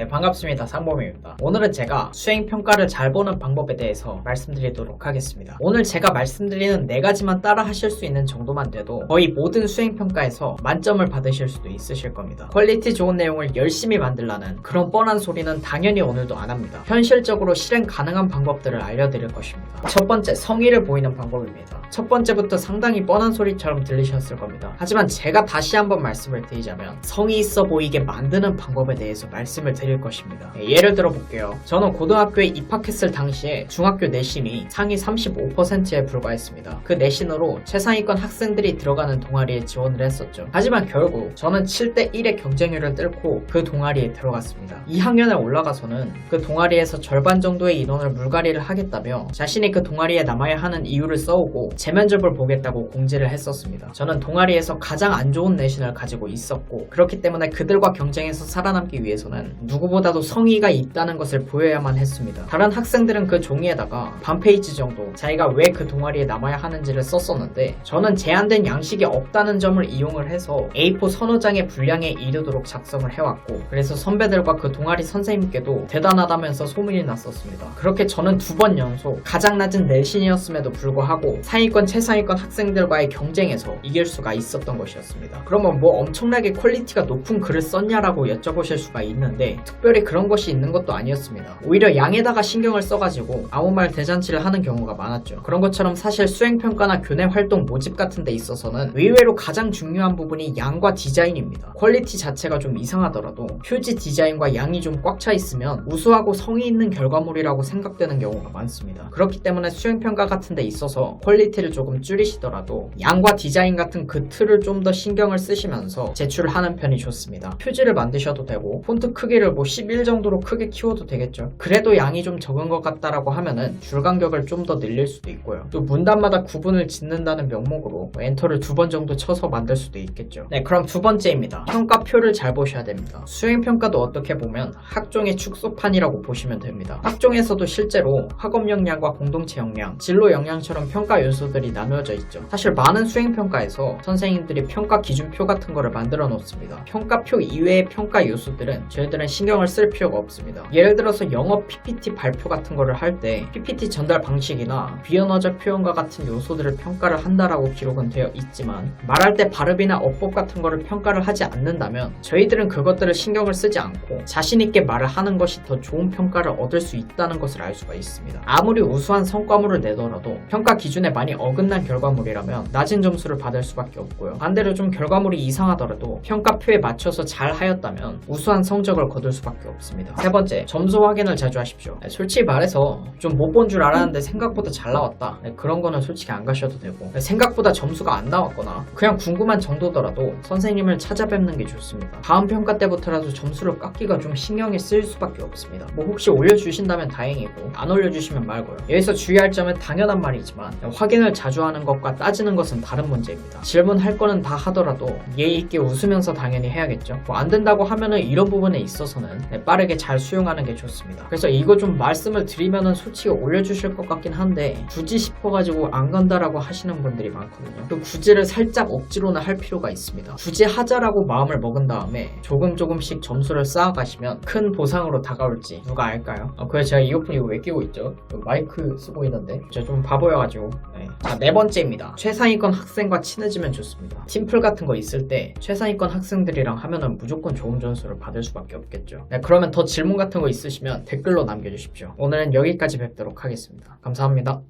네, 반갑습니다. 상범입니다. 오늘은 제가 수행평가를 잘 보는 방법에 대해서 말씀드리도록 하겠습니다. 오늘 제가 말씀드리는 4가지만 따라 하실 수 있는 정도만 돼도 거의 모든 수행평가에서 만점을 받으실 수도 있으실 겁니다. 퀄리티 좋은 내용을 열심히 만들라는 그런 뻔한 소리는 당연히 오늘도 안 합니다. 현실적으로 실행 가능한 방법들을 알려드릴 것입니다. 첫 번째, 성의를 보이는 방법입니다. 첫 번째부터 상당히 뻔한 소리처럼 들리셨을 겁니다. 하지만 제가 다시 한번 말씀을 드리자면 성의 있어 보이게 만드는 방법에 대해서 말씀을 드릴 것입니다. 예를 들어 볼게요. 저는 고등학교에 입학했을 당시에 중학교 내신이 상위 35%에 불과했습니다. 그 내신으로 최상위권 학생들이 들어가는 동아리에 지원을 했었죠. 하지만 결국 저는 7대1의 경쟁률을 뚫고 그 동아리에 들어갔습니다. 2학년에 올라가서는 그 동아리에서 절반 정도의 인원을 물갈이를 하겠다며 자신이 그 동아리에 남아야 하는 이유를 써오고 재면접을 보겠다고 공지를 했었습니다. 저는 동아리에서 가장 안 좋은 내신을 가지고 있었고 그렇기 때문에 그들과 경쟁해서 살아남기 위해서는 누구보다도 성의가 있다는 것을 보여야만 했습니다. 다른 학생들은 그 종이에다가 반 페이지 정도 자기가 왜 그 동아리에 남아야 하는지를 썼었는데 저는 제한된 양식이 없다는 점을 이용을 해서 A4 서너 장의 분량에 이르도록 작성을 해왔고 그래서 선배들과 그 동아리 선생님께도 대단하다면서 소문이 났었습니다. 그렇게 저는 2번 연속 가장 낮은 내신이었음에도 불구하고 상위권 최상위권 학생들과의 경쟁에서 이길 수가 있었던 것이었습니다. 그러면 뭐 엄청나게 퀄리티가 높은 글을 썼냐라고 여쭤보실 수가 있는데 특별히 그런 것이 있는 것도 아니었습니다. 오히려 양에다가 신경을 써가지고 아무 말 대잔치를 하는 경우가 많았죠. 그런 것처럼 사실 수행평가나 교내 활동 모집 같은 데 있어서는 의외로 가장 중요한 부분이 양과 디자인입니다. 퀄리티 자체가 좀 이상하더라도 표지 디자인과 양이 좀 꽉 차 있으면 우수하고 성의 있는 결과물이라고 생각되는 경우가 많습니다. 그렇기 때문에 수행평가 같은 데 있어서 퀄리티를 조금 줄이시더라도 양과 디자인 같은 그 틀을 좀 더 신경을 쓰시면서 제출을 하는 편이 좋습니다. 표지를 만드셔도 되고 폰트 크기를 뭐 11 정도로 크게 키워도 되겠죠. 그래도 양이 좀 적은 것 같다라고 하면은 줄 간격을 좀 더 늘릴 수도 있고요. 또 문단마다 구분을 짓는다는 명목으로 엔터를 2번 정도 쳐서 만들 수도 있겠죠. 네, 그럼 2번째입니다. 평가표를 잘 보셔야 됩니다. 수행평가도 어떻게 보면 학종의 축소판이라고 보시면 됩니다. 학종에서도 실제로 학업 역량과 공동체 역량, 진로 역량처럼 평가 요소들이 나누어져 있죠. 사실 많은 수행평가에서 선생님들이 평가 기준표 같은 거를 만들어 놓습니다. 평가표 이외의 평가 요소들은 저희들은 신경을 쓸 필요가 없습니다. 예를 들어서 영어 PPT 발표 같은 거를 할 때 PPT 전달 방식이나 비언어적 표현과 같은 요소들을 평가를 한다라고 기록은 되어 있지만 말할 때 발음이나 어법 같은 거를 평가를 하지 않는다면 저희들은 그것들을 신경을 쓰지 않고 자신있게 말을 하는 것이 더 좋은 평가를 얻을 수 있다는 것을 알 수가 있습니다. 아무리 우수한 성과물을 내더라도 평가 기준에 많이 어긋난 결과물이라면 낮은 점수를 받을 수밖에 없고요. 반대로 좀 결과물이 이상하더라도 평가표에 맞춰서 잘 하였다면 우수한 성적을 거둘 수밖에 없습니다. 3번째, 점수 확인을 자주 하십시오. 솔직히 말해서 좀 못 본 줄 알았는데 생각보다 잘 나왔다. 그런 거는 솔직히 안 가셔도 되고 생각보다 점수가 안 나왔거나 그냥 궁금한 정도더라도 선생님을 찾아뵙는 게 좋습니다. 다음 평가 때부터라도 점수를 깎기가 좀 신경이 쓰일 수밖에 없습니다. 뭐 혹시 올려주신다면 다행이고 안 올려주시면 말고요. 여기서 주의할 점은 당연한 말이지만 확인을 자주 하는 것과 따지는 것은 다른 문제입니다. 질문할 거는 다 하더라도 예의 있게 웃으면서 당연히 해야겠죠. 뭐 안 된다고 하면은 이런 부분에 있어서는 빠르게 잘 수용하는 게 좋습니다. 그래서 이거 좀 말씀을 드리면은 솔직히 올려주실 것 같긴 한데 굳이 싶어가지고 안 간다라고 하시는 분들이 많거든요. 그 굳이를 살짝 억지로는 할 필요가 있습니다. 굳이 하자라고 마음을 먹은 다음에 조금씩 점수를 쌓아가시면 큰 보상으로 다가올지 누가 알까요? 그래서 제가 이어폰 이거 왜 끼고 있죠? 마이크 쓰고 있는데 제가 좀 바보여가지고. 네. 자, 4번째입니다. 최상위권 학생과 친해지면 좋습니다. 팀플 같은 거 있을 때 최상위권 학생들이랑 하면은 무조건 좋은 점수를 받을 수밖에 없겠죠. 네, 그러면 더 질문 같은 거 있으시면 댓글로 남겨주십시오. 오늘은 여기까지 뵙도록 하겠습니다. 감사합니다.